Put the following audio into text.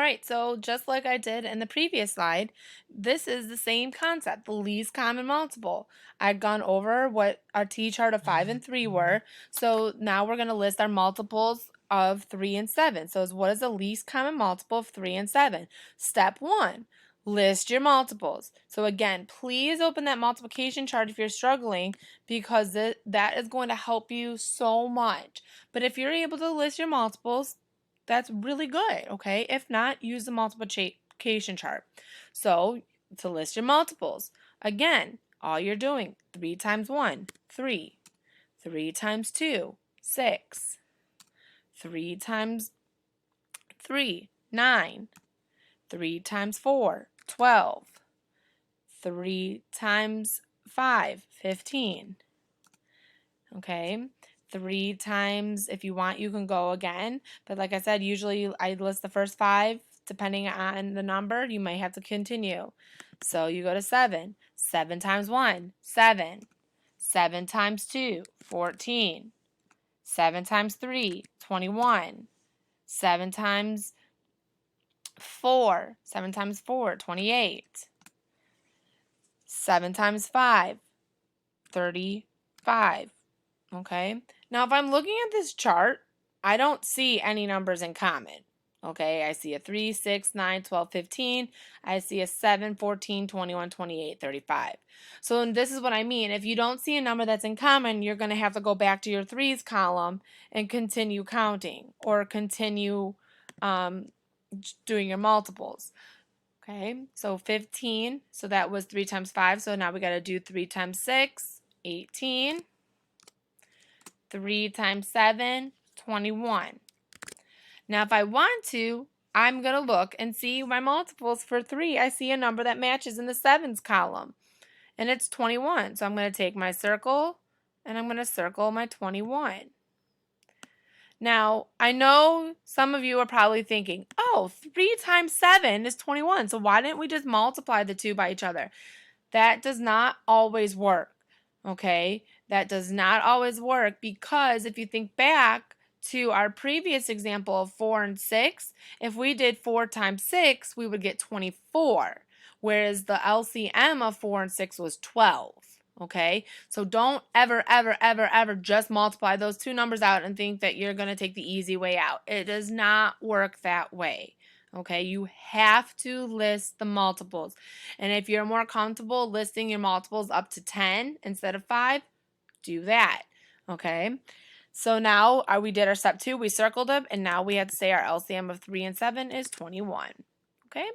All right, so just like I did in the previous slide, this is the same concept, the least common multiple. I've gone over what our t-chart of 5 and 3 were, so now we're going to list our multiples of 3 and 7. So what is the least common multiple of 3 and 7? Step 1, list your multiples. So again, please open that multiplication chart if you're struggling because that is going to help you so much. But if you're able to list your multiples, that's really good, okay? If not, use the multiplication chart. So, to list your multiples, again, all you're doing, 3 times 1, 3. 3 times 2, 6. 3 times 3, 9. 3 times 4, 12. 3 times 5, 15. Okay? 3 times, if you want, you can go again. But like I said, usually I list the first 5. Depending on the number, you might have to continue. So you go to 7. 7 times 1, 7. 7 times 2, 14. 7 times 3, 21. 7 times 4, 7 times 4, 28. 7 times 5, 35. Okay, now if I'm looking at this chart, I don't see any numbers in common. Okay, I see a 3, 6, 9, 12, 15. I see a 7, 14, 21, 28, 35. So this is what I mean. If you don't see a number that's in common, you're going to have to go back to your threes column and continue counting or continue doing your multiples. Okay, so 15. So that was 3 times 5. So now we got to do 3 times 6, 18. 3 times 7, 21. Now, if I want to, I'm going to look and see my multiples for 3. I see a number that matches in the 7s column, and it's 21. So I'm going to take my circle, and I'm going to circle my 21. Now, I know some of you are probably thinking, oh, 3 times 7 is 21, so why didn't we just multiply the two by each other? That does not always work. Okay, that does not always work because if you think back to our previous example of 4 and 6, if we did 4 times 6, we would get 24, whereas the LCM of 4 and 6 was 12. Okay, so don't ever just multiply those two numbers out and think that you're going to take the easy way out. It does not work that way. Okay, you have to list the multiples. And if you're more comfortable listing your multiples up to 10 instead of 5, do that. Okay, so now we did our step 2, we circled them, and now we have to say our LCM of 3 and 7 is 21. Okay.